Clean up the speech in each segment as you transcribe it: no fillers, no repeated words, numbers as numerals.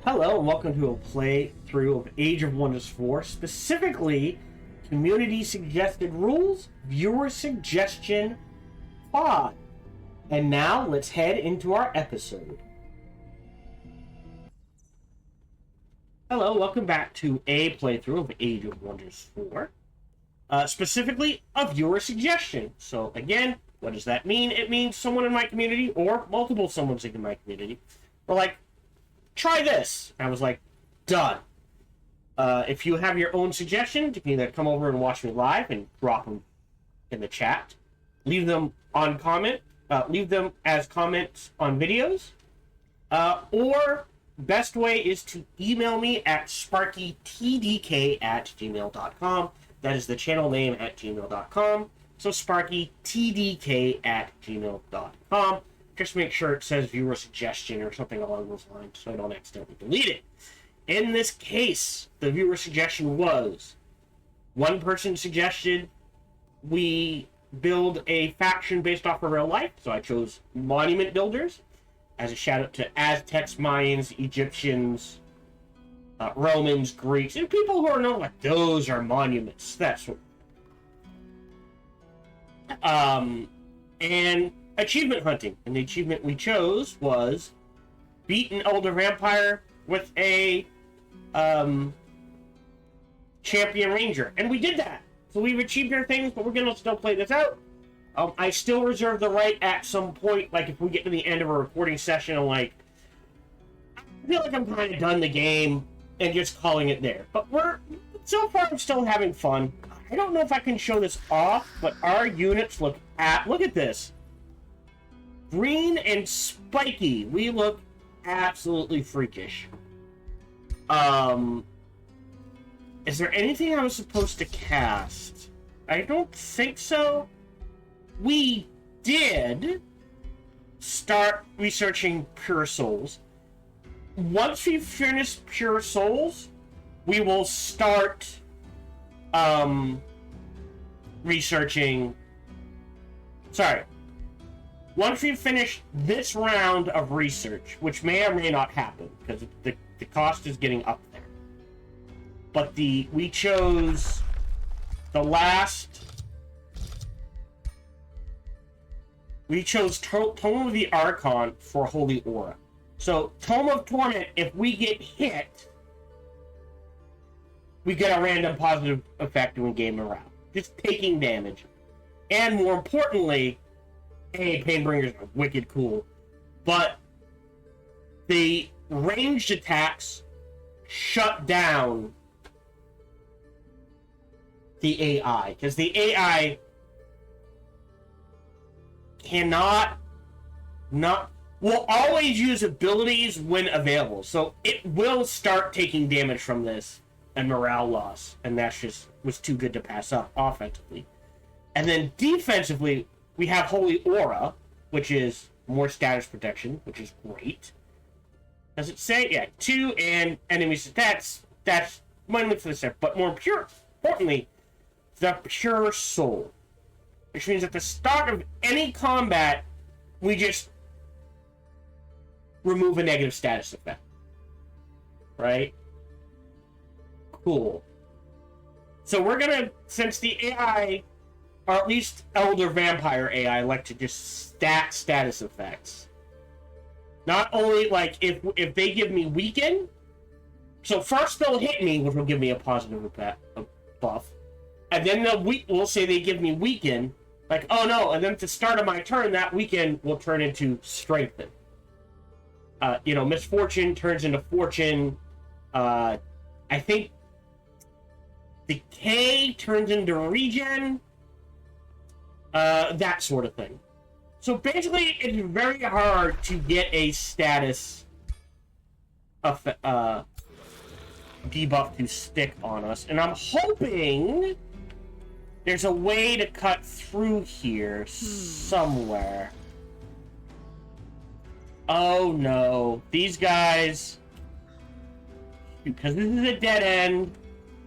Hello and welcome to a playthrough of Age of Wonders 4, specifically Community Suggested Rules, Viewer Suggestion Pod. And now let's head into our episode. Hello, welcome back to a playthrough of Age of Wonders 4, specifically a viewer suggestion. So again, what does that mean? It means someone in my community or multiple someone's in my community were like, try this. I was like, done. If you have your own suggestions, you can either come over and watch me live and drop them in the chat, leave them on comment, leave them as comments on videos, or best way is to email me at sparkytdk@gmail.com. That is the channel name at gmail.com. So sparkytdk@gmail.com. Just make sure it says viewer suggestion or something along those lines so I don't accidentally delete it. In this case, the viewer suggestion was one person suggested we build a faction based off of real life, so I chose monument builders as a shout out to Aztecs, Mayans, Egyptians, Romans, Greeks, and people who are known like those are monuments. That's what. And achievement hunting, and the achievement we chose was beat an elder vampire with a champion ranger, and we did that. So we've achieved our things, but we're gonna still play this out. I still reserve the right at some point, like if we get to the end of a recording session, I'm like, I feel like I'm kind of done the game and just calling it there. But so far I'm still having fun. I don't know if I can show this off, but our units look at this. Green and spiky. We look absolutely freakish. Is there anything I was supposed to cast? I don't think so. We did start researching Pure Souls. Once we finish Pure Souls, we will start researching. Sorry. Once we finish this round of research, which may or may not happen, because the cost is getting up there. But we chose the last... We chose Tome of the Archon for Holy Aura. So, Tome of Torment, if we get hit, we get a random positive effect when game morale. Just taking damage. And more importantly... Painbringers are wicked cool, but the ranged attacks shut down the AI, because the AI will always use abilities when available, so it will start taking damage from this and morale loss, and that just was too good to pass up offensively. And then defensively, we have Holy Aura, which is more status protection, which is great. Does it say? Yeah, 2 and enemies. That's mainly for the set, but more importantly, the Pure Soul, which means at the start of any combat, we just remove a negative status effect. Right? Cool. So we're gonna, since the AI, or at least Elder Vampire AI, like to just stack status effects. Not only, like, if they give me Weaken, so first they'll hit me, which will give me a positive buff, and then we'll say they give me Weaken, like, oh no, and then at the start of my turn, that Weaken will turn into Strengthen. Misfortune turns into Fortune, I think Decay turns into Regen, that sort of thing. So basically, it's very hard to get a status debuff to stick on us, and I'm hoping there's a way to cut through here somewhere. Oh no, these guys, because this is a dead end,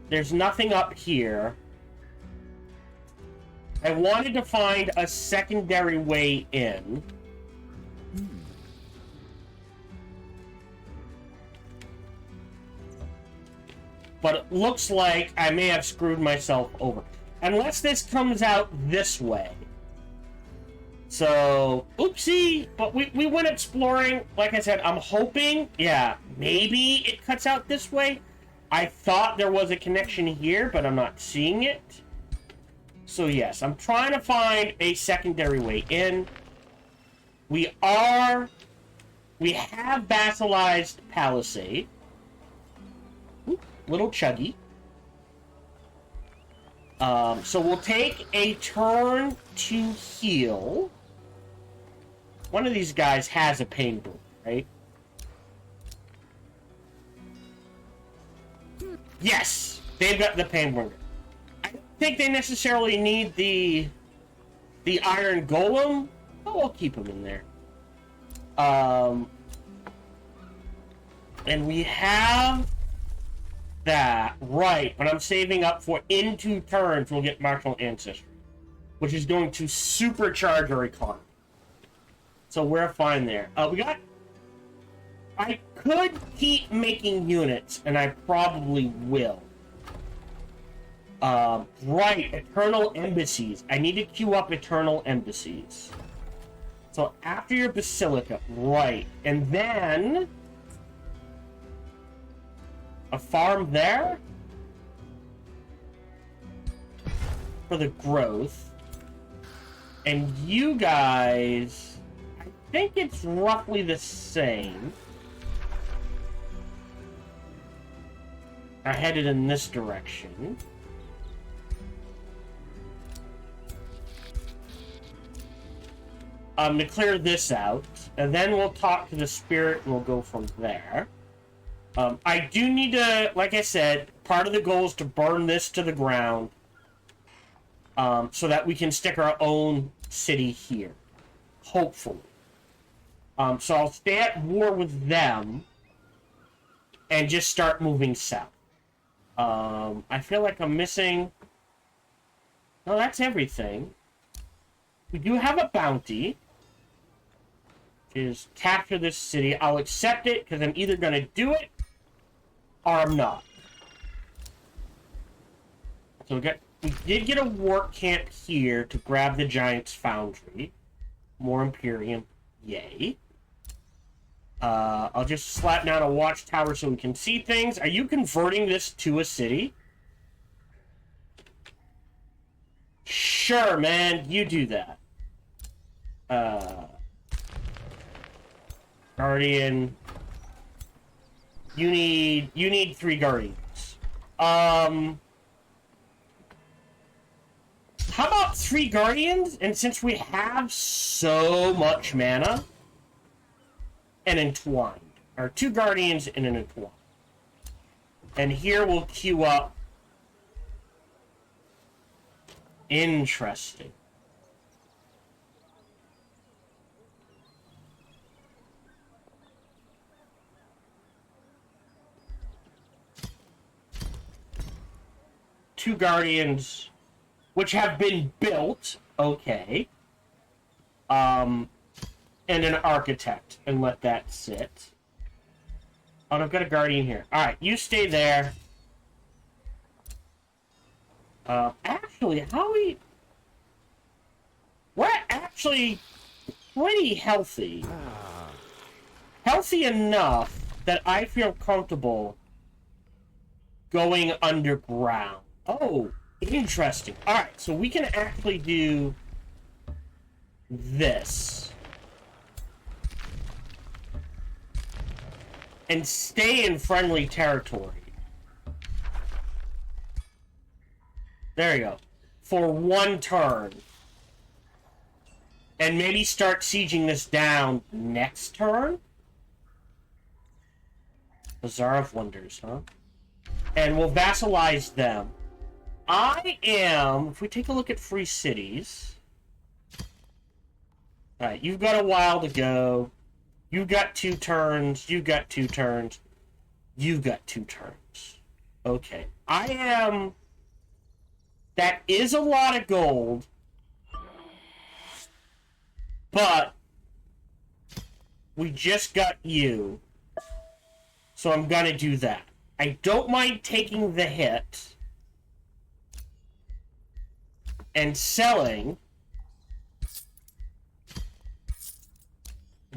there's nothing up here. I wanted to find a secondary way in. but it looks like I may have screwed myself over. Unless this comes out this way. So, oopsie, but we went exploring. Like I said, I'm hoping, yeah, maybe it cuts out this way. I thought there was a connection here, but I'm not seeing it. So yes, I'm trying to find a secondary way in. We have vassalized Palisade. Ooh, little chuggy. So we'll take a turn to heal. One of these guys has a pain boom, right? Yes! They've got the pain boom. I don't think they necessarily need the iron golem, but we'll keep them in there. And we have that, right, but I'm saving up for in 2 turns we'll get martial ancestry, which is going to supercharge our economy. So we're fine there. I could keep making units, and I probably will. Right, Eternal Embassies. I need to queue up Eternal Embassies. So after your Basilica, right, and then a farm there for the growth. And you guys, I think it's roughly the same. Are headed in this direction. To clear this out, and then we'll talk to the spirit and we'll go from there. I do need to, like I said, part of the goal is to burn this to the ground so that we can stick our own city here. Hopefully. So I'll stay at war with them and just start moving south. I feel like I'm missing... No, that's everything. We do have a bounty. Is capture this city. I'll accept it because I'm either going to do it or I'm not. So we did get a war camp here to grab the Giant's Foundry. More Imperium. Yay. I'll just slap down a watchtower so we can see things. Are you converting this to a city? Sure, man. You do that. Guardian. You need 3 guardians. How about 3 guardians? And since we have so much mana, an entwined. Or 2 guardians and an entwined. And here we'll queue up. Interesting. Two guardians, which have been built, okay. And an architect, and let that sit. Oh, I've got a guardian here. Alright, you stay there. Actually, we're actually pretty healthy. Healthy enough that I feel comfortable going underground. Oh, interesting. Alright, so we can actually do this. And stay in friendly territory. There you go. For 1 turn. And maybe start sieging this down next turn? Bazaar of Wonders, huh? And we'll vassalize them. If we take a look at free cities... Alright, you've got a while to go. You've got 2 turns. You've got 2 turns. You've got 2 turns. Okay. That is a lot of gold. But we just got you. So I'm gonna do that. I don't mind taking the hit and selling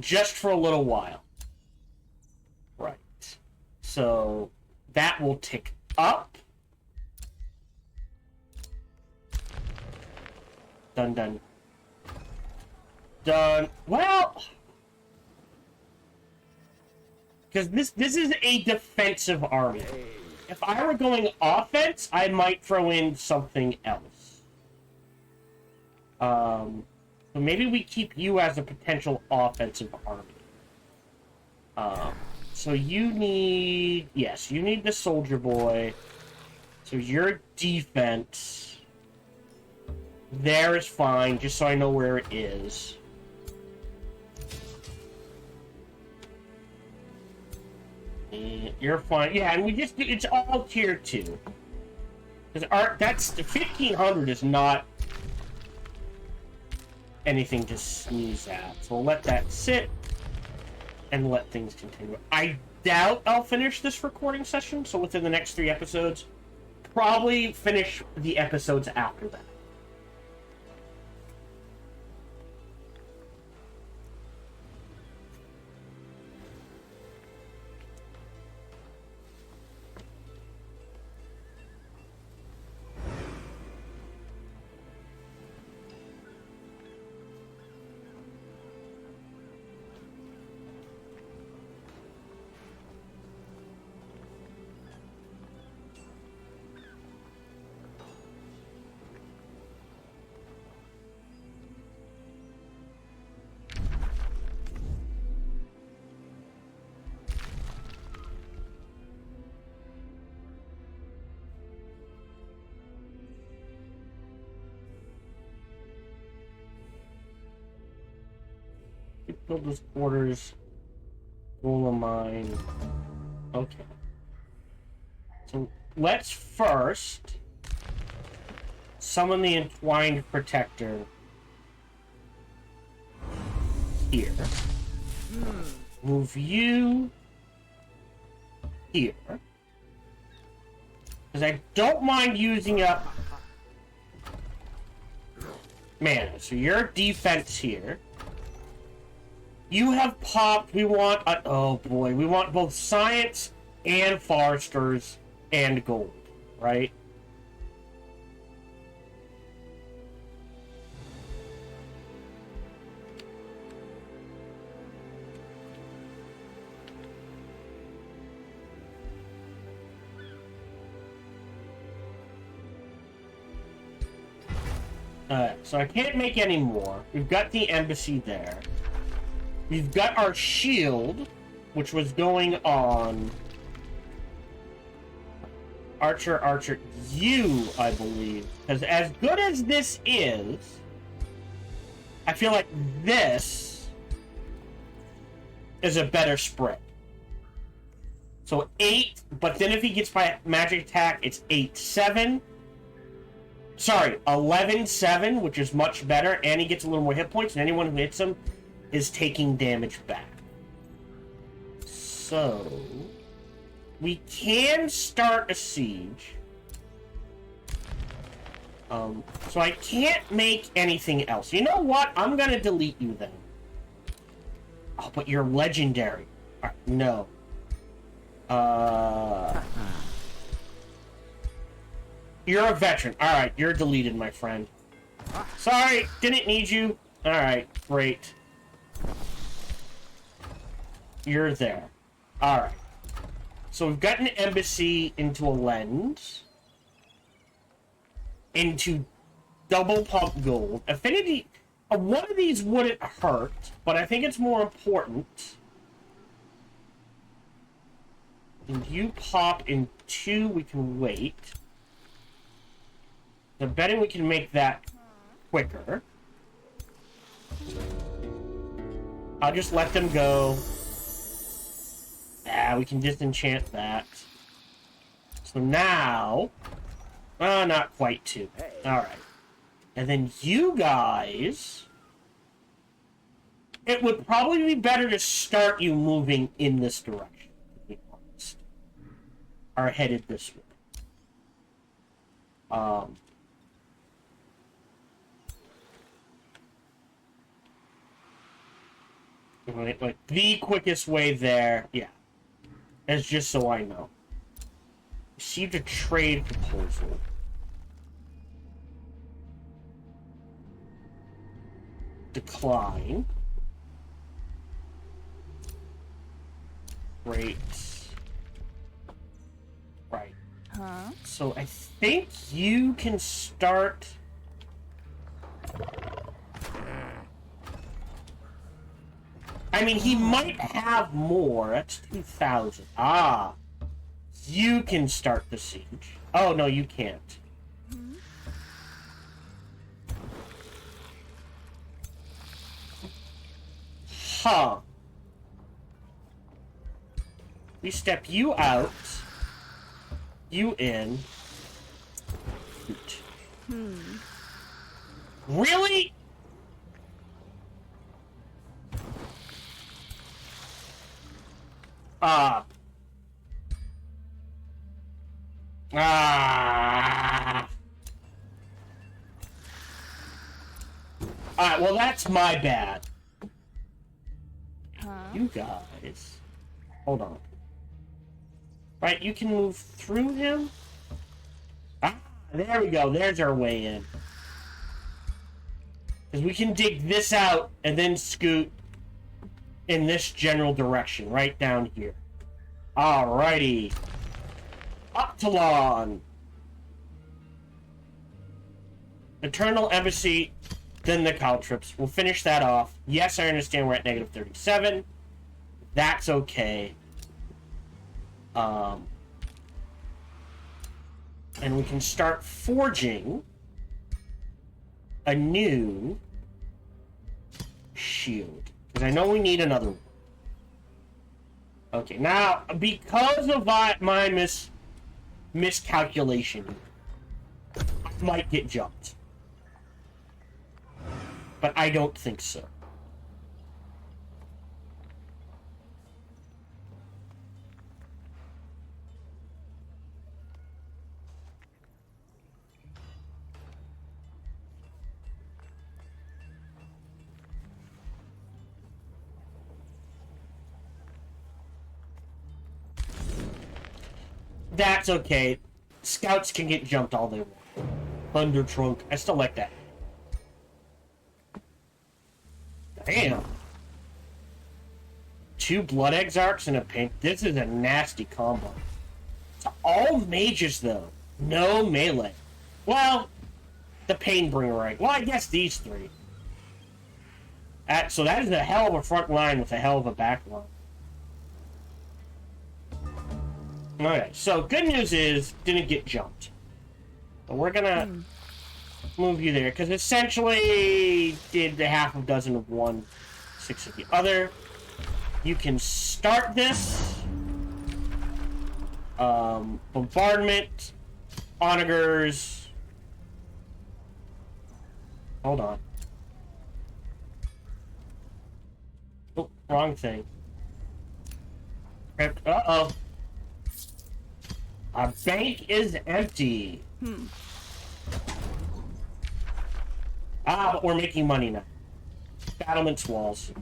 just for a little while. Right. So that will tick up. Dun dun. Done. Well, because this is a defensive army. If I were going offense, I might throw in something else. So maybe we keep you as a potential offensive army. So you need... Yes, you need the soldier boy. So your defense... There is fine, just so I know where it is. You're fine. Yeah, and we just... It's all tier 2. Because that's... 1500 is not... anything to sneeze at. So we'll let that sit and let things continue. I doubt I'll finish this recording session, so within the next 3 episodes. Probably finish the episodes after that. Build those quarters. Roll a mine. Okay. So let's first summon the Entwined Protector here. Move you here. Because I don't mind using up mana. So your defense here. You have popped, we want, oh boy, we want both Science and Foresters and Gold, right? So I can't make any more. We've got the embassy there. We've got our shield, which was going on Archer, you, I believe. Because as good as this is, I feel like this is a better spread. So 8, but then if he gets by magic attack, it's 8-7. Sorry, 11-7, which is much better, and he gets a little more hit points, and anyone who hits him is taking damage back. So we can start a siege. So I can't make anything else. You know what? I'm gonna delete you then. Oh, but you're legendary. No. You're a veteran. Alright, you're deleted, my friend. Sorry, didn't need you. Alright, great. You're there. Alright. So we've got an embassy into a lens. Into double pump gold. Affinity... one of these wouldn't hurt, but I think it's more important. And you pop in 2, we can wait. I'm betting we can make that quicker. I'll just let them go. We can disenchant that. So now... not quite 2. Alright. And then you guys... It would probably be better to start you moving in this direction, to be honest. are headed this way. Like the quickest way there, yeah. That's just so I know. Received a trade proposal. Decline. Great. Right. Huh? So I think you can start... I mean, he might have more. That's 2,000. Ah. You can start the siege. Oh, no, you can't. Huh. We step you out. You in. Really? Ah. Alright, well, that's my bad. Huh? You guys. Hold on. Right, you can move through him? Ah, there we go. There's our way in. Because we can dig this out and then scoot in this general direction, right down here. Alrighty. Octalon. Eternal Embassy, then the Caltrips. We'll finish that off. Yes, I understand we're at negative 37. That's okay. And we can start forging a new shield. Because I know we need another one. Okay, now, because of my miscalculation, I might get jumped. But I don't think so. That's okay. Scouts can get jumped all they want. Thunder Trunk. I still like that. Damn. 2 Blood Exarchs and a Paint. This is a nasty combo. It's all mages, though. No melee. Well, the Painbringer, right? Well, I guess these 3. So that is a hell of a front line with a hell of a back line. Okay, so good news is, didn't get jumped. But we're gonna move you there, because essentially did the half a dozen of one, 6 of the other. You can start this. Bombardment. Onagers. Hold on. Oh, wrong thing. Uh-oh. Our bank is empty. Ah, but we're making money now. Battlements walls.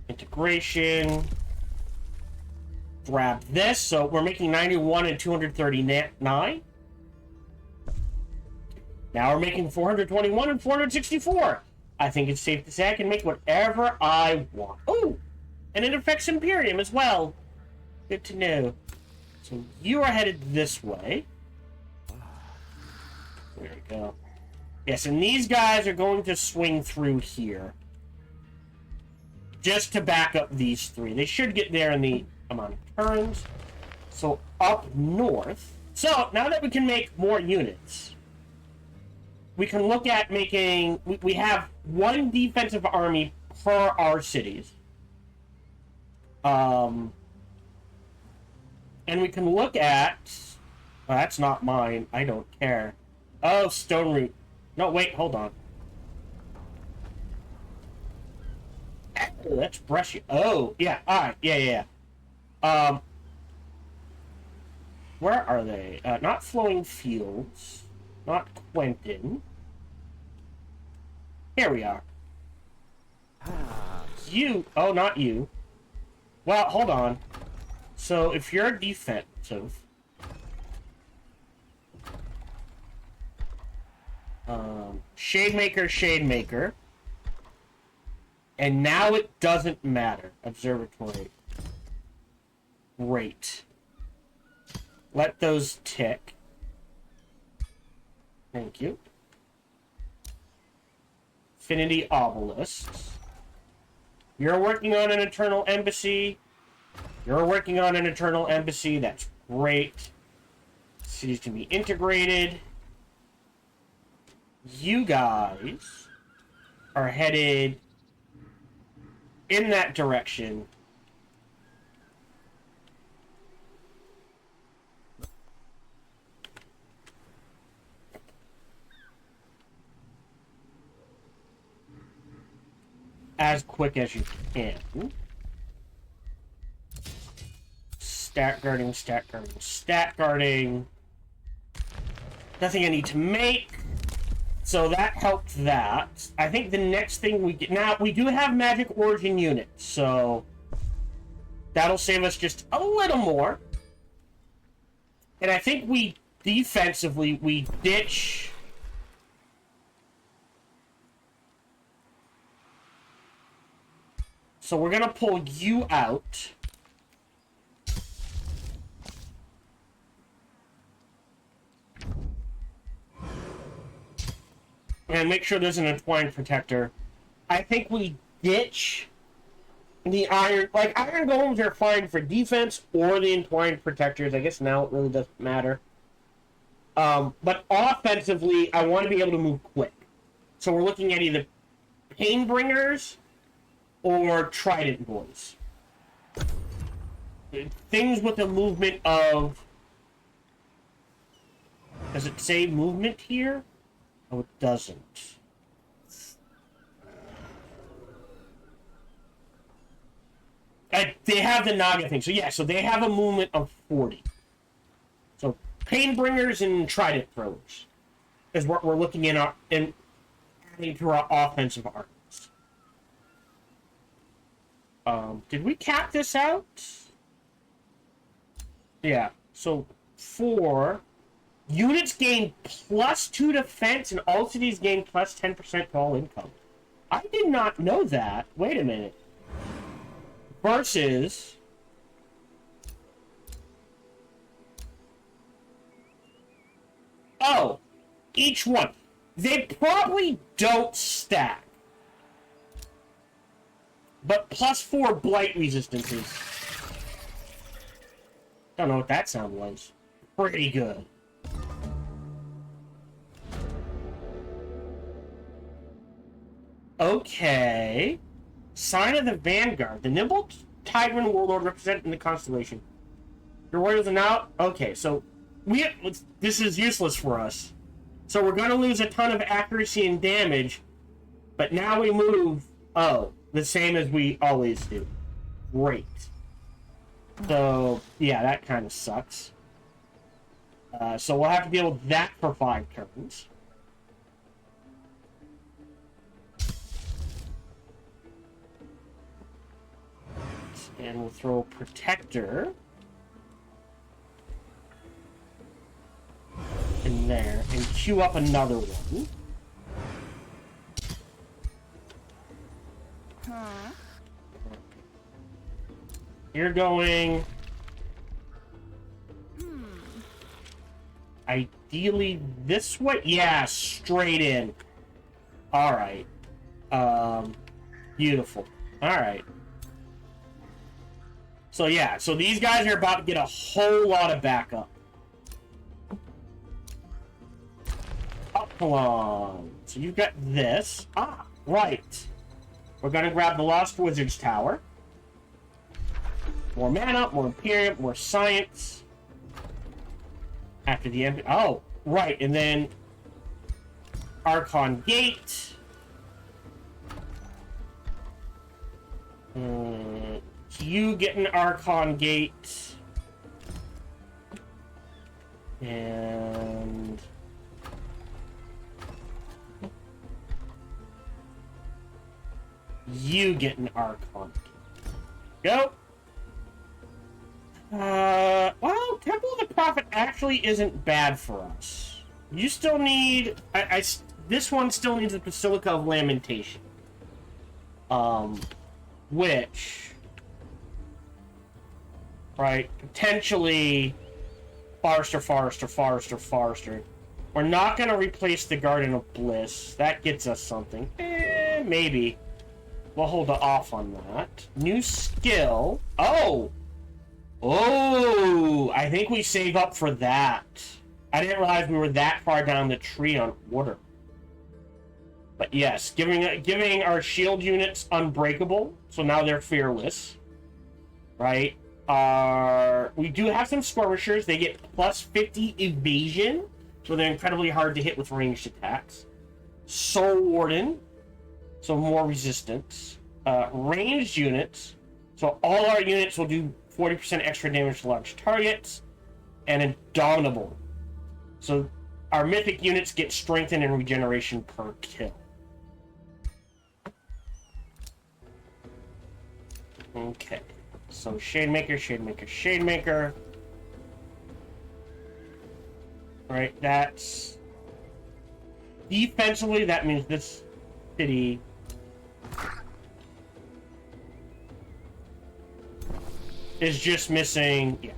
Integration. Grab this. So we're making 91 and 239. Now we're making 421 and 464. I think it's safe to say I can make whatever I want. Ooh! And it affects Imperium as well. Good to know. So you are headed this way. There we go. Yes, and these guys are going to swing through here. Just to back up these 3. They should get there in the amount of turns. So up north. So now that we can make more units, we can look at making... We have 1 defensive army per our cities. And we can look at... Well, that's not mine. I don't care. Oh, Stone Root. No, wait, hold on. Oh, that's brushy. Oh, yeah. All right. Yeah, yeah, yeah. Where are they? Not Flowing Fields. Not Quentin. Here we are. You. Oh, not you. Well, hold on. So, if you're defensive... Shademaker, Shademaker. And now it doesn't matter. Observatory. Great. Let those tick. Thank you. Infinity Obelisks. You're working on an Eternal Embassy. You're working on an Eternal Embassy. That's great. Cities can be integrated. You guys are headed in that direction. As quick as you can. Stat guarding, stat guarding, stat guarding. Nothing I need to make. So that helped that. I think the next thing we get... Now, we do have Magic Origin units, so... That'll save us just a little more. And I think we, defensively, we ditch... So we're gonna pull you out. And make sure there's an Entwined Protector. I think we ditch the Iron... Like, Iron Golems are fine for defense or the Entwined Protectors. I guess now it really doesn't matter. But offensively, I want to be able to move quick. So we're looking at either Painbringers or Trident Boys. Things with a movement of... Does it say movement here? Oh, it doesn't. They have the Naga thing. So, yeah, so they have a movement of 40. So, Painbringers and Trident Throwers is what we're looking in adding to our offensive arcs. Did we cap this out? Yeah. So, 4... Units gain +2 defense, and all cities gain plus 10% to all income. I did not know that. Wait a minute. Versus... Oh! Each one. They probably don't stack. But +4 blight resistances. Don't know what that sound was. Pretty good. Okay. Sign of the Vanguard. The nimble Tigrant warlord represented in the constellation. Your warriors are now... Okay, so... This is useless for us. So we're going to lose a ton of accuracy and damage. But now we move... Oh, the same as we always do. Great. So, yeah, that kind of sucks. So we'll have to deal with that for 5 turns. And we'll throw a Protector in there and queue up another one. You're going... Ideally this way? Yeah, straight in. Alright. Beautiful. Alright. So yeah, so these guys are about to get a whole lot of backup. Upalon. So you've got this. Ah, right. We're gonna grab the Lost Wizard's Tower. More mana, more Imperium, more Science. After the end. Oh, right, and then Archon Gate. You get an Archon Gate. And... you get an Archon Gate. Go! Well, Temple of the Prophet actually isn't bad for us. You still need... this one still needs the Basilica of Lamentation. Which... right, potentially... Forester. We're not going to replace the Garden of Bliss. That gets us something. Maybe. We'll hold off on that. New skill. Oh! Oh! I think we save up for that. I didn't realize we were that far down the tree on order. But yes, giving our shield units unbreakable, so now they're fearless. Right? We do have some skirmishers. They get plus 50 evasion, so they're incredibly hard to hit with ranged attacks. Soul Warden, so more resistance. Ranged units, so all our units will do 40% extra damage to large targets. And Indomitable, so our mythic units get strengthened and regeneration per kill. Okay. So, Shademaker. Right, that's... defensively, that means this city... is just missing... yeah.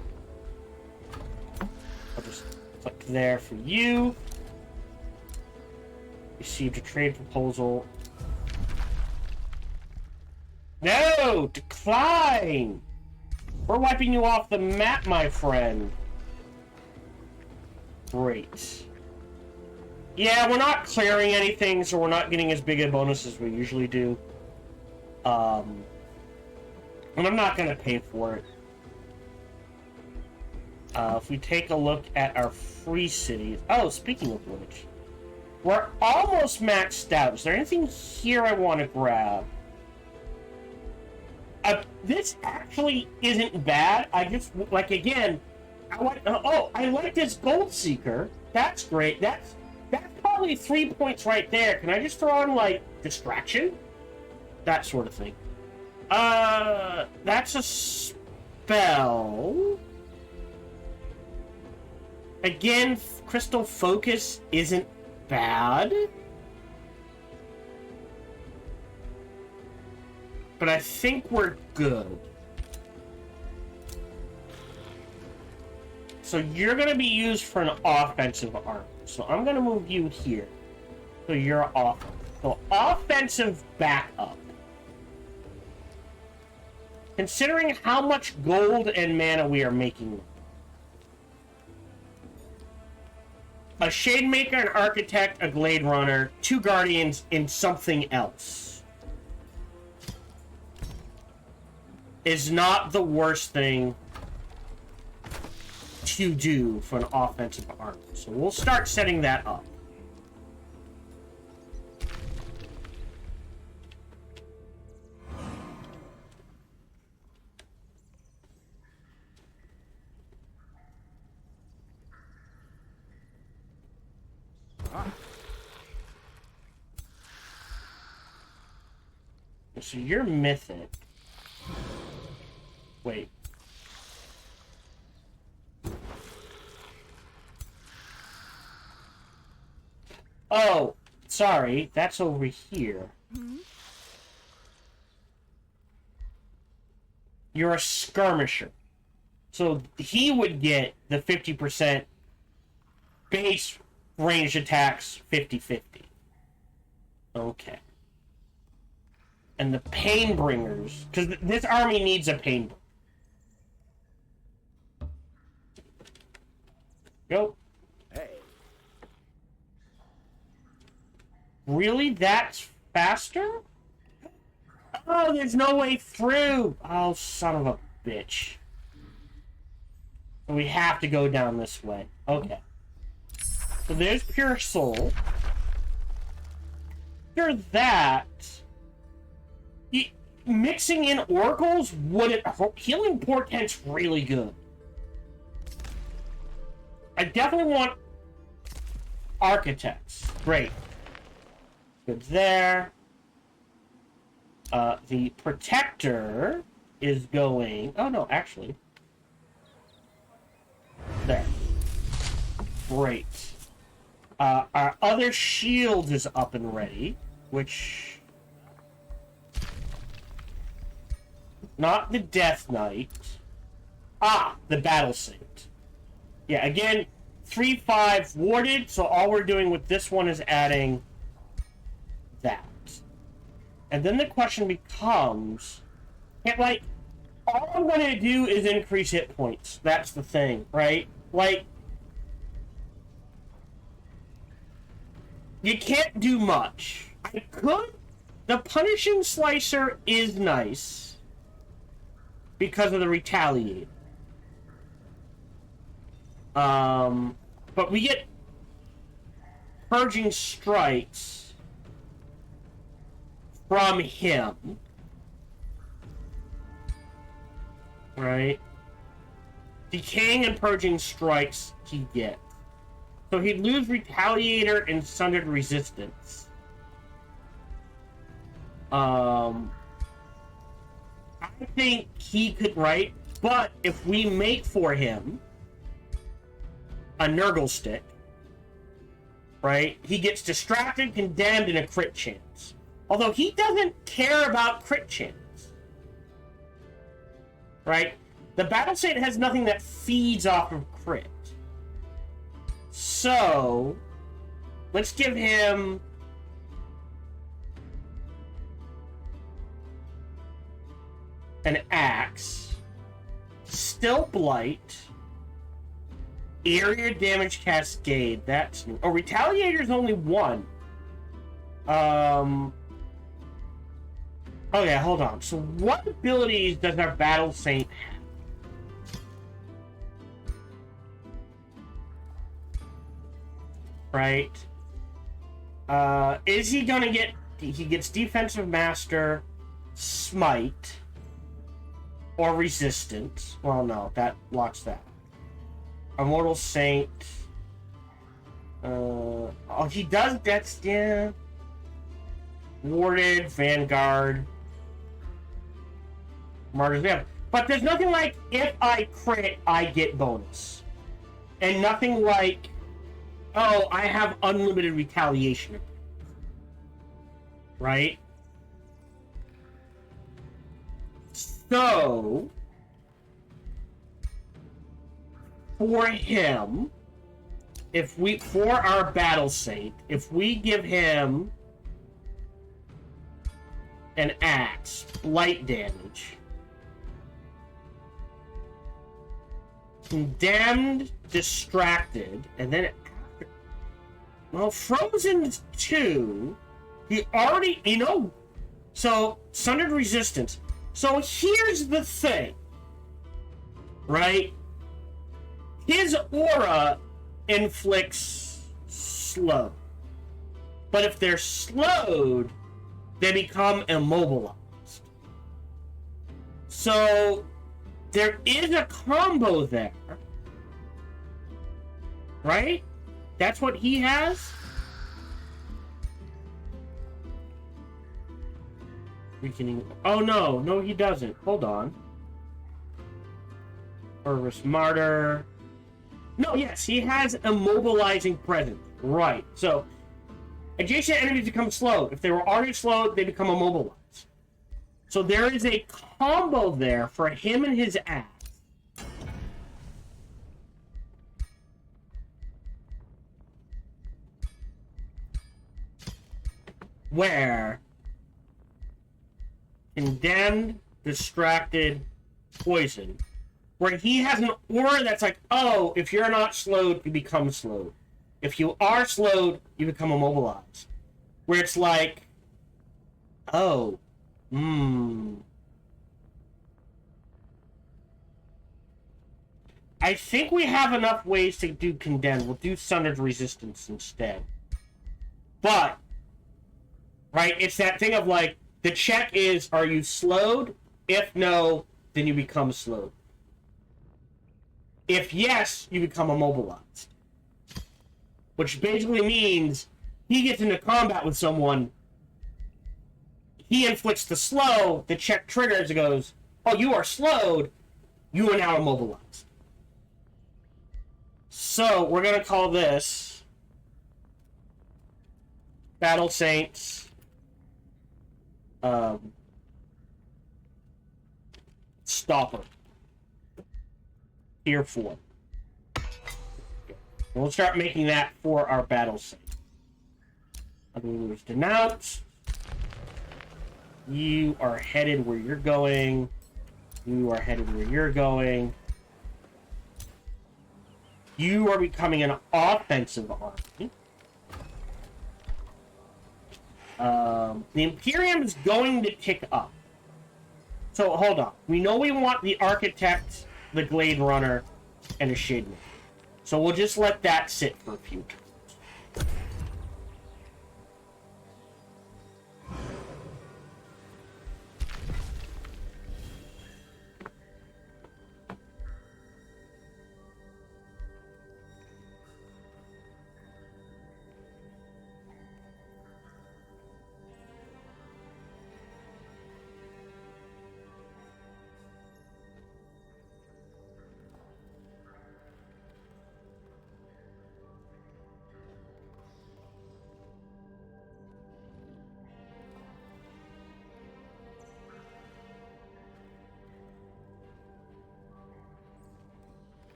I'll just click there for you. Received a trade proposal. No! Decline! We're wiping you off the map, my friend. Great. Yeah, we're not clearing anything, so we're not getting as big a bonus as we usually do. And I'm not going to pay for it. If we take a look at our free cities... oh, speaking of which, we're almost maxed out. Is there anything here I want to grab? This actually isn't bad. I just, like, again, I like this Gold Seeker. That's great. That's probably 3 points right there. Can I just throw on, like, Distraction? That sort of thing. That's a spell. Again, Crystal Focus isn't bad. But I think we're good. So you're going to be used for an offensive arm. So I'm going to move you here. So you're off. So offensive backup. Considering how much gold and mana we are making. A Shademaker, an Architect, a Glade Runner, 2 Guardians, and something else. Is not the worst thing to do for an offensive arm. So we'll start setting that up. So you're mythic. Wait. Oh, sorry. That's over here. You're a skirmisher. So he would get the 50% base ranged attacks 50-50. Okay. And the Painbringers, because this army needs a Painbringer. Go. Hey. Really? That's faster? Oh, there's no way through! Oh, son of a bitch. We have to go down this way. Okay. So there's Pure Soul. After that... mixing in oracles wouldn't hurt. Healing portent's really good. I definitely want architects. Great. Good there. The protector is going... Oh, no, actually. There. Great. Our other shield is up and ready, which... Not the Death Knight. Ah, the Battle Saint. Yeah, again, 3/5 warded, so all we're doing with this one is adding that. And then the question becomes, like, all I'm going to do is increase hit points. That's the thing, right? Like, you can't do much. I could. The Punishing Slicer is nice because of the Retaliate. But we get Purging Strikes from him. Right? Decaying and Purging Strikes he gets. So he'd lose Retaliator and Sundered Resistance. I think he could, right? But if we make for him a Nurgle Stick, right? He gets Distracted, Condemned, and a crit chance. Although he doesn't care about crit chance. Right? The Battle Saint has nothing that feeds off of crit. So, let's give him an axe, Still Blight, Area Damage Cascade. That's new. Oh, Retaliator's only one. Oh yeah, hold on. So, what abilities does our Battle Saint have? Right? Is he gonna get... He gets Defensive Master, Smite, or Resistance. Well, no, that blocks that. Immortal Saint. Oh, he does... That's... Yeah. Warded, Vanguard. Martyrs. Yeah. But there's nothing like, if I crit, I get bonus. And nothing like... Oh, I have unlimited retaliation. Right? So, for him, if we, for our Battle Saint, if we give him an axe, blight damage, condemned, distracted, and then well, Frozen 2, he already, you know, so, Sundered Resistance. So, here's the thing, right? His aura inflicts slow. But if they're slowed, they become immobilized. So, there is a combo there, right? That's what he has? Weakening. Oh, no, he doesn't. Hold on. Urus Martyr. No, yes, he has Immobilizing Presence. Right. So, adjacent enemies become slowed. If they were already slowed, they become immobilized. So, there is a combo there for him and his axe. Where Condemned, Distracted, Poison, where he has an aura that's like, oh, if you're not slowed, you become slowed. If you are slowed, you become immobilized. Where it's like, oh, I think we have enough ways to do Condemned. We'll do Sundered Resistance instead. But, right, it's that thing of like, The check is, are you slowed? If no, then you become slowed. If yes, you become immobilized. Which basically means he gets into combat with someone, he inflicts the slow, the check triggers, and goes, oh, you are slowed, you are now immobilized. So, we're going to call this Battle Saints Stopper. Tier 4. And we'll start making that for our Battle Saint. Other rulers denounced. You are headed where you're going. You are headed where you're going. You are becoming an offensive army. The Imperium is going to pick up. So, hold on. We know we want the Architect, the Glade Runner, and a Shademan. So we'll just let that sit for a few turns.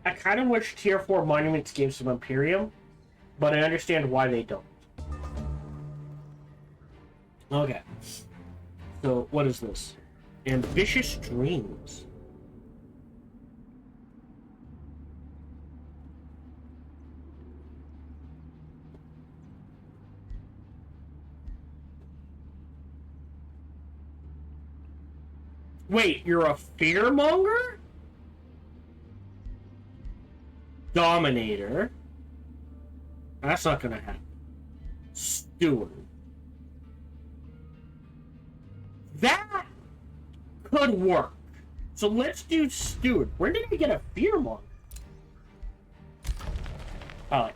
I kind of wish Tier 4 monuments gave some Imperium, but I understand why they don't. Okay. So, what is this? Ambitious Dreams. Wait, you're a fearmonger? Dominator. That's not gonna happen. Steward. That could work. So let's do Steward. Where did I get a fearmonger?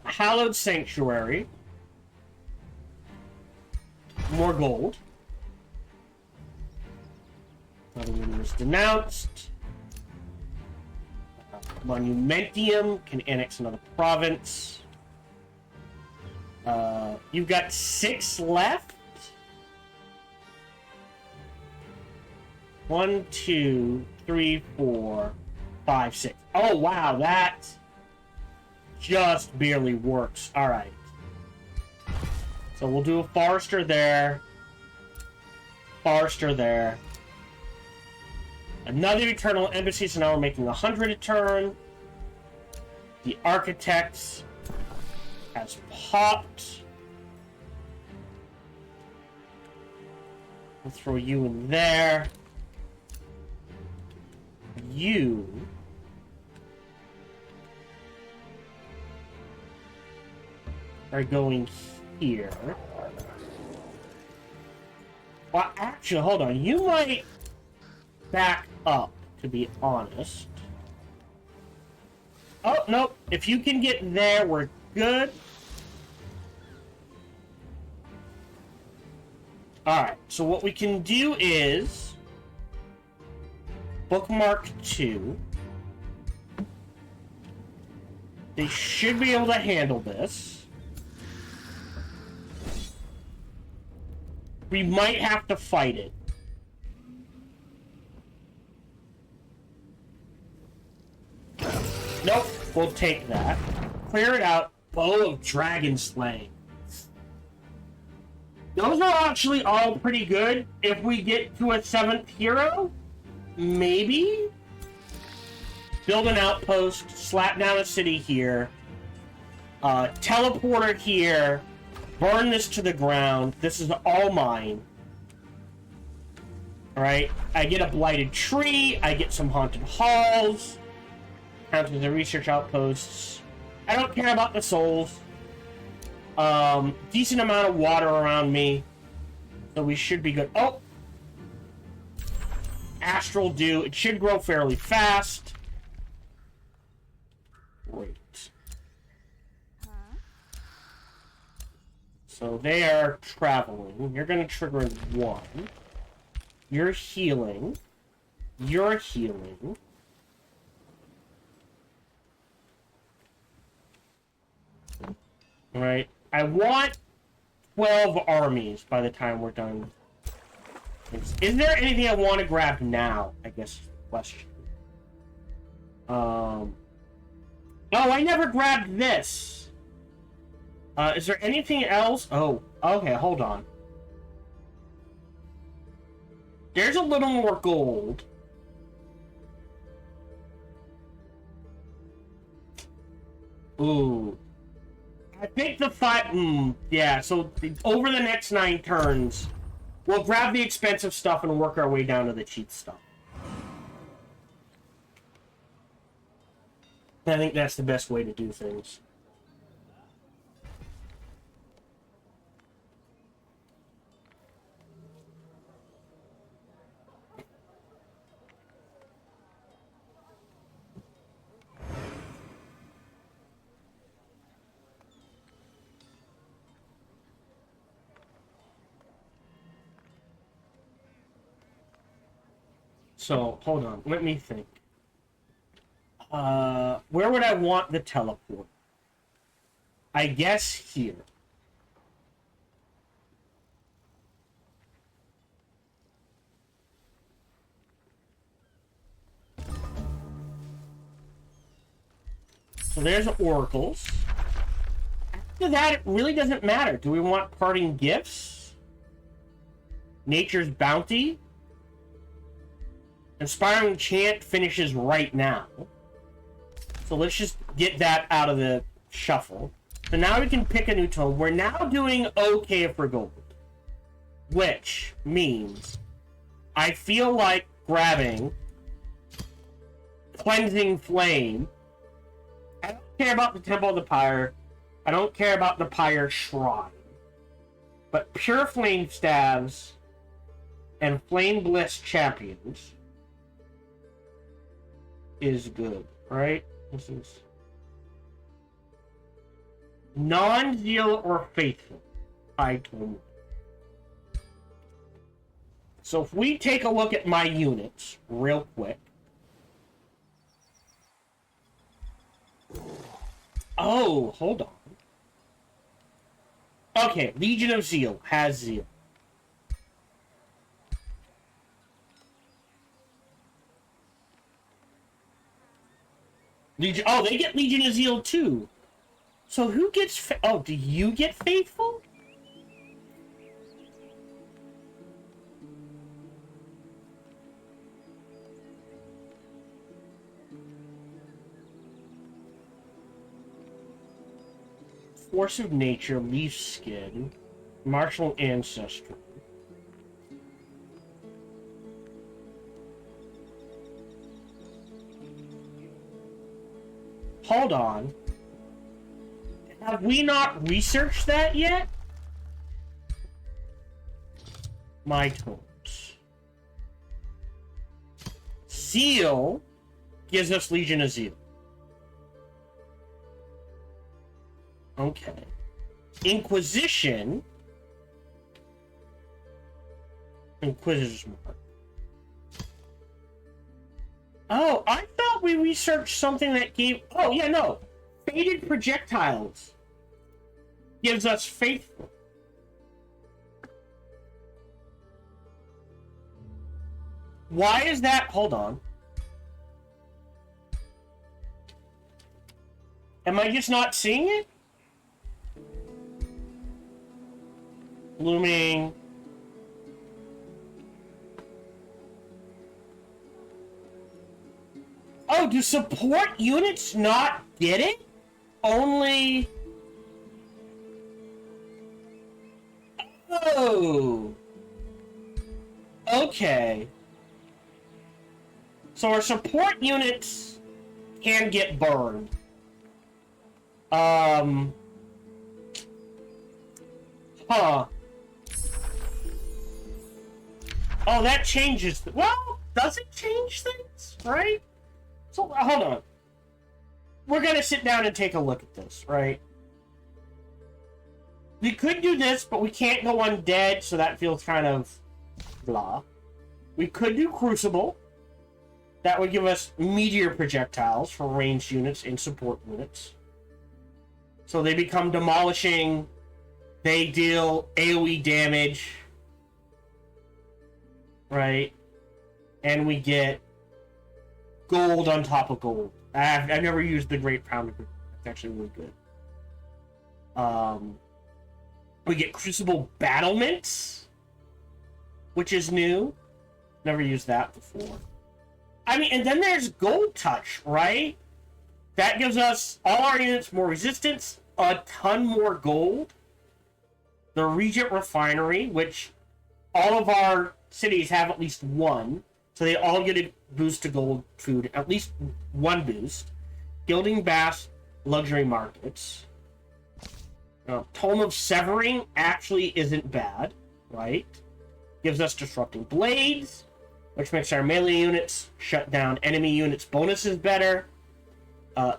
Hallowed Sanctuary. More gold. Another one was denounced. Monumentium can annex another province. You've got 6 left. 1, 2, 3, 4, 5, 6. Oh wow, that just barely works. All right. So we'll do a Forester there. Forester there. Another Eternal Embassy, so now we're making 100 a turn. The Architect has popped. We'll throw you in there. You are going here. Well, actually, hold on. You might back up, to be honest. Oh, nope. If you can get there, we're good. Alright, so what we can do is bookmark 2. They should be able to handle this. We might have to fight it. Nope, we'll take that. Clear it out. Bow of Dragon Slaying. Those are actually all pretty good. If we get to a 7th hero, maybe? Build an outpost, slap down a city here, teleporter here, burn this to the ground. This is all mine. Alright? I get a blighted tree. I get some haunted halls. Counts as a research outposts. I don't care about the souls. Decent amount of water around me. So we should be good. Oh! Astral Dew. It should grow fairly fast. Great. So they are traveling. You're going to trigger in 1. You're healing. You're healing. Alright. I want 12 armies by the time we're done. Is there anything I want to grab now? I guess is the question. Oh, I never grabbed this. Is there anything else? Oh, okay, hold on. There's a little more gold. Ooh. I think the 5... yeah, so over the next 9 turns, we'll grab the expensive stuff and work our way down to the cheap stuff. I think that's the best way to do things. So, hold on. Let me think. Where would I want the teleport? I guess here. So there's oracles. After that, it really doesn't matter. Do we want parting gifts? Nature's bounty? Inspiring chant finishes right now. So let's just get that out of the shuffle. So now we can pick a new tone. We're now doing okay for gold. Which means I feel like grabbing Cleansing Flame. I don't care about the Temple of the Pyre. I don't care about the Pyre Shrine. But Pure Flame Staves and Flame Bliss Champions is good, right? This is non-zeal or faithful. I told you. So if we take a look at my units real quick. Oh, hold on. Okay, Legion of Zeal has zeal. Legion. Oh, they get Legion of Zeal too. So who gets? Oh, do you get faithful? Force of Nature, Leaf Skin, Martial Ancestry. Hold on. Have we not researched that yet? My tones. Zeal gives us Legion of Zeal. Okay. Inquisition. Inquisitor's Mark. Oh, I thought we researched something that gave... Oh, yeah, no. Faded Projectiles gives us Faithful. Why is that? Hold on. Am I just not seeing it? Blooming. Oh, do support units not get it? Only... Oh! Okay. So our support units can get burned. Huh. Oh, that changes... Well, does it change things, right? So, hold on. We're gonna sit down and take a look at this, right? We could do this, but we can't go undead, so that feels kind of... blah. We could do Crucible. That would give us meteor projectiles for ranged units and support units. So they become demolishing. They deal AoE damage. Right? And we get gold on top of gold. I've never used the Great Pounder. It's actually really good. We get Crucible Battlements, which is new. Never used that before. I mean, and then there's Gold Touch, right? That gives us all our units more resistance, a ton more gold. The Regent Refinery, which all of our cities have at least one, so they all get a boost to gold food, at least one boost. Gilding Bass Luxury Markets. Tome of Severing actually isn't bad, right? Gives us Disrupting Blades, which makes our melee units shut down enemy units' bonuses better.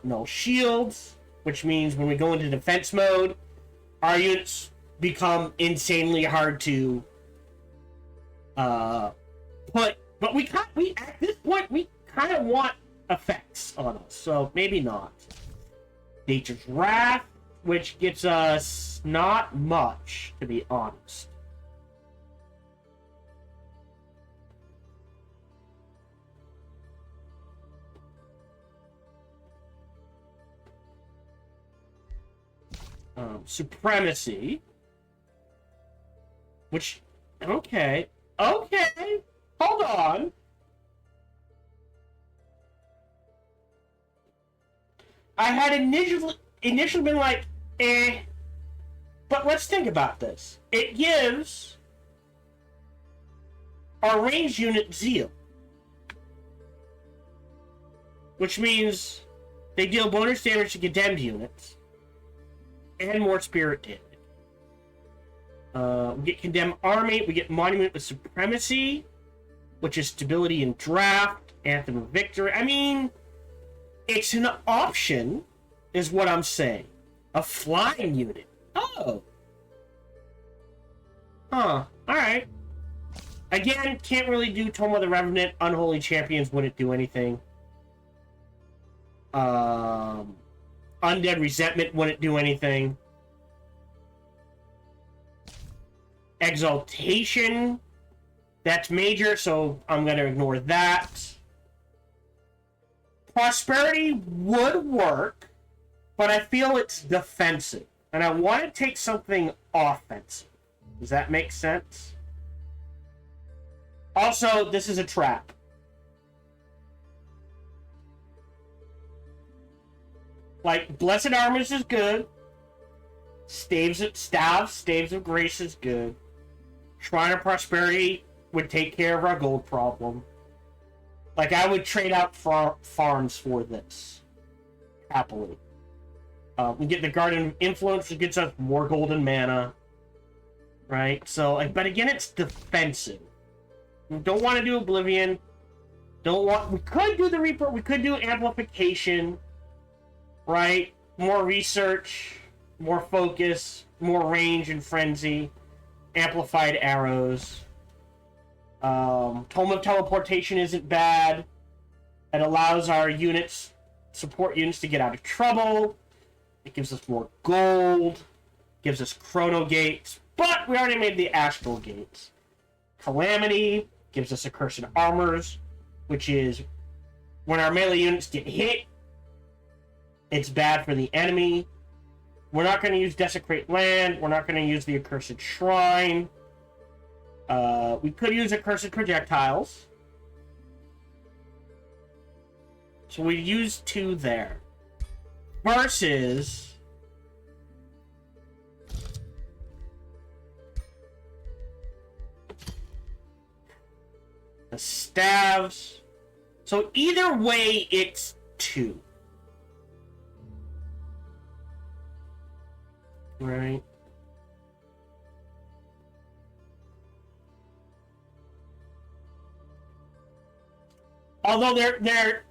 No shields, which means when we go into defense mode, our units become insanely hard to put. But we at this point we kind of want effects on us, so maybe not. Nature's Wrath, which gets us not much, to be honest. Supremacy, which, okay, hold on. I had initially been like, but let's think about this. It gives our ranged unit Zeal, which means they deal bonus damage to condemned units and more spirit damage. We get Condemned Army, we get Monument with Supremacy, which is stability in draft, Anthem of Victory. I mean, it's an option, is what I'm saying. A flying unit. Oh. Huh. Alright. Again, can't really do Tome of the Revenant. Unholy Champions wouldn't do anything. Undead Resentment wouldn't do anything. Exaltation. That's major, so I'm going to ignore that. Prosperity would work, but I feel it's defensive. And I want to take something offensive. Does that make sense? Also, this is a trap. Like, Blessed Armors is good. Staves of Grace is good. Shrine of Prosperity would take care of our gold problem. Like, I would trade out farms for this. Happily. We get the Garden of Influence, which gets us more golden mana. Right? So, like, but again, it's defensive. We don't want to do Oblivion. We could do the Reaper. We could do Amplification. Right? More research. More focus. More range and frenzy. Amplified arrows. Tome of Teleportation isn't bad. It allows our support units to get out of trouble. It gives us more gold. Gives us Chrono Gates. But we already made the Astral Gates. Calamity gives us Accursed Armors, which is when our melee units get hit, it's bad for the enemy. We're not going to use Desecrate Land. We're not going to use the Accursed Shrine. We could use Accursed Projectiles. So we use 2 there. Versus... The staves. So either way, it's 2. Right. Although they're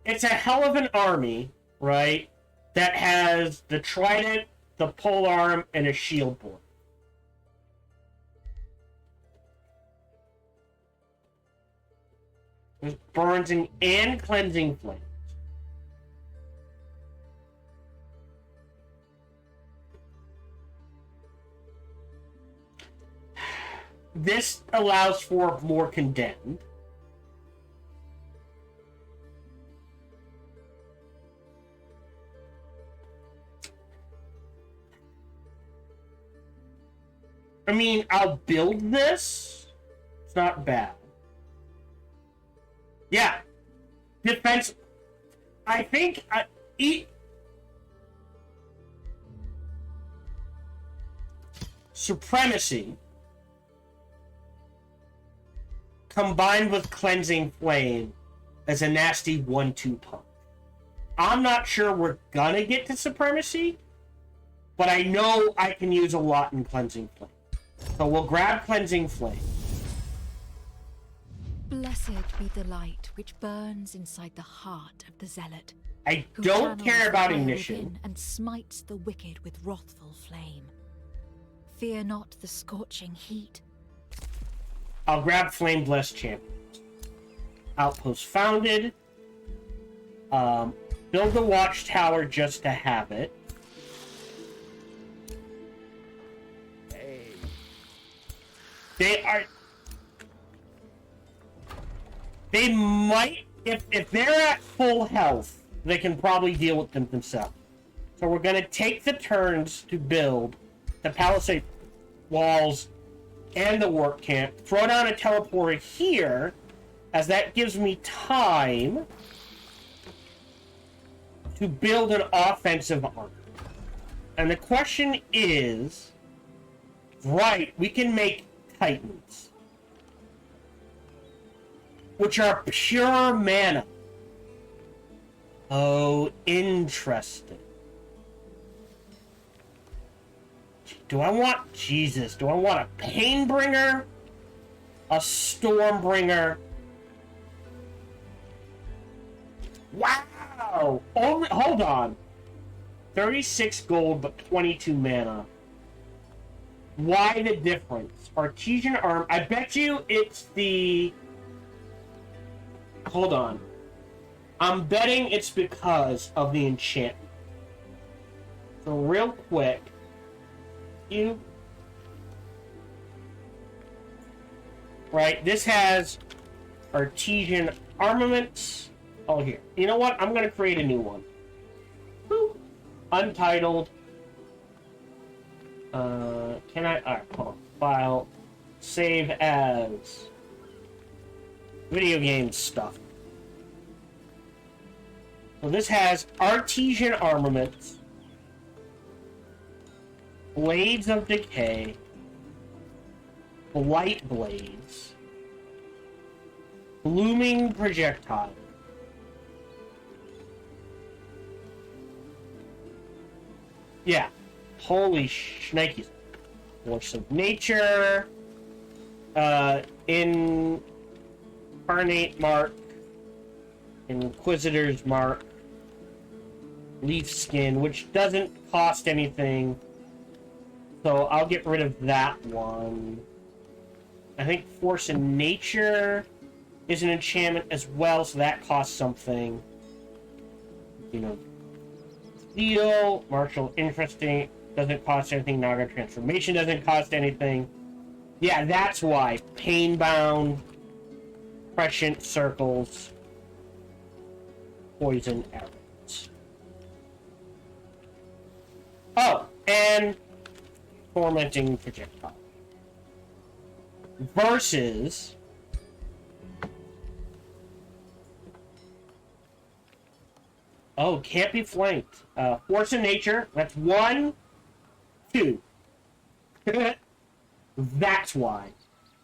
it's a hell of an army, right? That has the trident, the polearm, and a shield board. There's burning and cleansing flames. This allows for more condemned. I mean, I'll build this. It's not bad. Yeah. Defense. I think Supremacy combined with Cleansing Flame as a nasty 1-2 punch. I'm not sure we're gonna get to Supremacy, but I know I can use a lot in Cleansing Flame. So we'll grab Cleansing Flame. Blessed be the light which burns inside the heart of the zealot. I don't care about ignition. And smites the wicked with wrathful flame. Fear not the scorching heat. I'll grab Flame Blessed Champions. Outpost founded. Build a watchtower just to have it. They might, if they're at full health, they can probably deal with them themselves. So we're going to take the turns to build the palisade walls and the work camp. Throw down a teleporter here, as that gives me time to build an offensive army. And the question is, right, we can make Titans, which are pure mana. Oh, interesting. Do I want a Painbringer? A Stormbringer? Wow! Hold on. 36 gold, but 22 mana. Why the difference? Artesian Arm. I bet you it's the... Hold on. I'm betting it's because of the enchantment. So real quick. Right, this has Artesian Armaments. Oh, here. You know what? I'm going to create a new one. Woo. Untitled. Can I? Alright, hold on. File. Save as. Video game stuff. So this has Artesian Armaments. Blades of Decay. Blight Blades. Blooming Projectile. Yeah. Holy shnikes. Force of Nature. Incarnate Mark. Inquisitor's Mark. Leaf Skin, which doesn't cost anything. So I'll get rid of that one. I think Force of Nature is an enchantment as well, so that costs something. You know, Steel, Martial, interesting, doesn't cost anything. Naga Transformation doesn't cost anything. Yeah, that's why. Painbound, Prescient Circles, Poison Arrows. Oh, and Tormenting Projectile. Versus oh, can't be flanked. Force of Nature, that's 1, 2. That's why.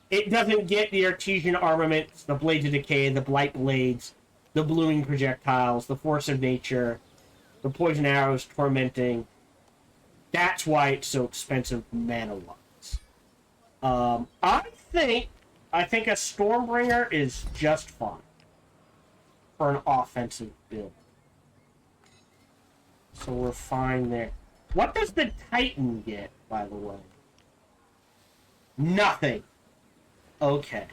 it doesn't get the artesian armaments, the blades of decay, the blight blades, the blooming projectiles, the force of nature, the poison arrows, tormenting. That's why it's so expensive mana-wise. I think a Stormbringer is just fine for an offensive build. So we're fine there. What does the Titan get, by the way? Nothing. Okay.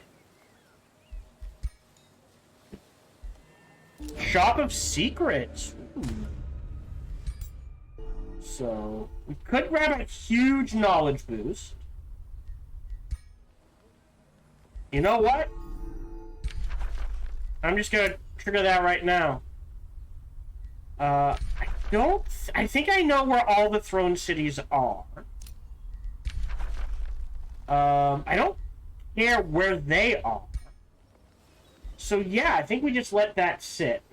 Shop of Secrets. Ooh. So, we could grab a huge knowledge boost. You know what? I'm just gonna trigger that right now. I think I know where all the throne cities are. I don't care where they are. So yeah, I think we just let that sit.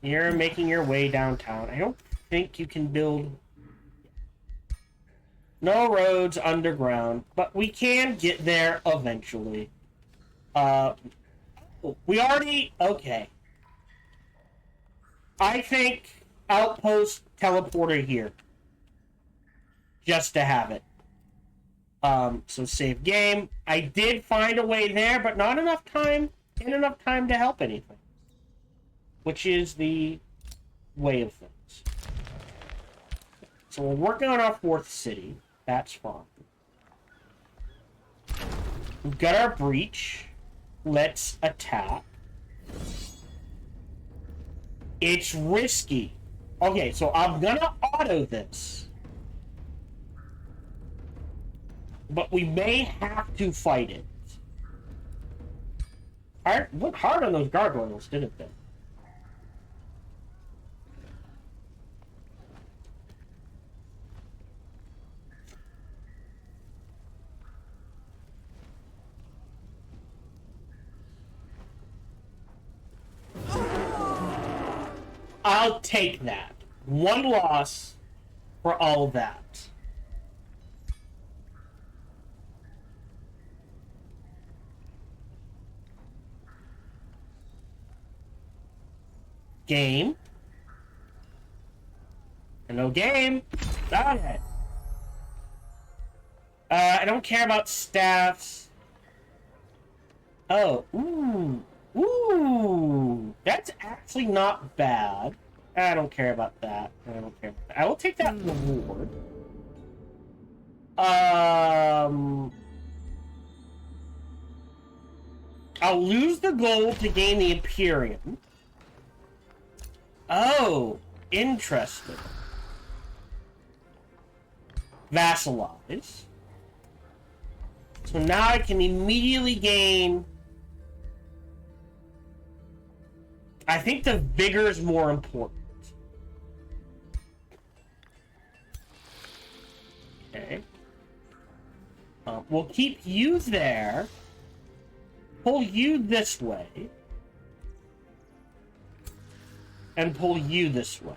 You're making your way downtown. I don't think you can build... No roads underground, but we can get there eventually. We already... Okay. I think outpost teleporter here. Just to have it. So save game. I did find a way there, but not enough time to help anything. Which is the way of things. So we're working on our 4th city. That's fine. We've got our breach. Let's attack. It's risky. Okay, so I'm gonna auto this. But we may have to fight it. Went hard on those gargoyles, didn't they? I'll take that. 1 loss for all that. Game. Hello, game. Got it. I don't care about staffs. Oh, ooh. Ooh. That's actually not bad. I don't care about that. I don't care about that. I will take that reward. I'll lose the gold to gain the Imperium. Oh, interesting. Vassalize. So now I can immediately gain... I think the vigor is more important. Okay. We'll keep you there. Pull you this way. And pull you this way.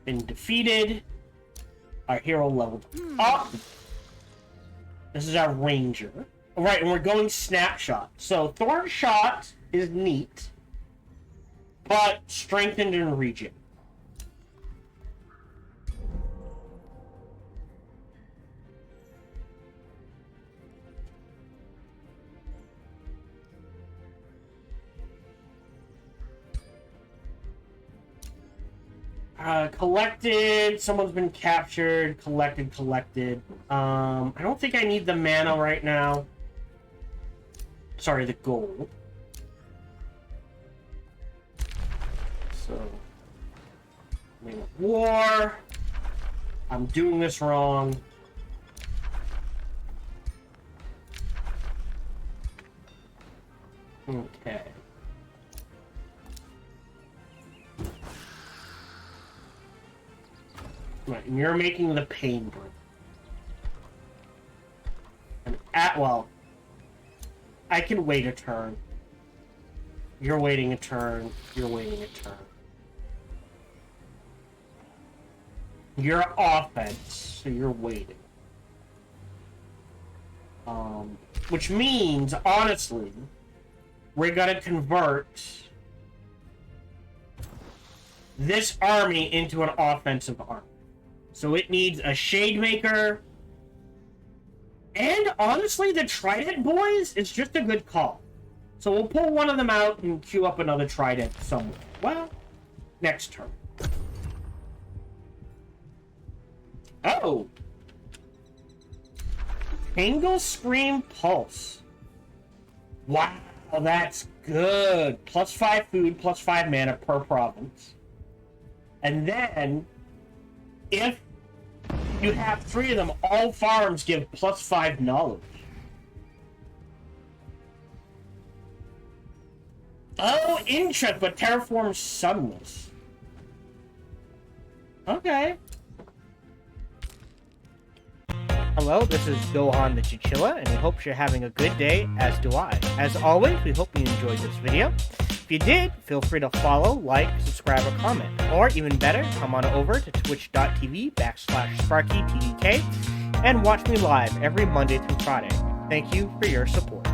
Been defeated. Our hero leveled up. This is our ranger. Right, and we're going snapshot. So Thorn Shot is neat, but strengthened in regen. Collected, someone's been captured, collected. I don't think I need the mana right now. Sorry, the gold. So, war. I'm doing this wrong. Okay. Right, and you're making the pain break. And well, I can wait a turn. You're waiting a turn. You're waiting a turn. You're offense, so you're waiting. Which means, honestly, we're gonna convert this army into an offensive army. So it needs a Shade Maker. And honestly, the Trident Boys is just a good call. So we'll pull one of them out and queue up another Trident somewhere. Well, next turn. Oh! Tangle Scream Pulse. Wow, that's good. +5 food, +5 mana per province. And then, if you have 3 of them, all farms give +5 knowledge. Oh, interest, but terraform sunless. Okay. Hello, this is Gohan the Chinchilla, and we hope you're having a good day, as do I. As always, we hope you enjoyed this video. If you did, feel free to follow, like, subscribe, or comment. Or even better, come on over to twitch.tv/SparkyTDK and watch me live every Monday through Friday. Thank you for your support.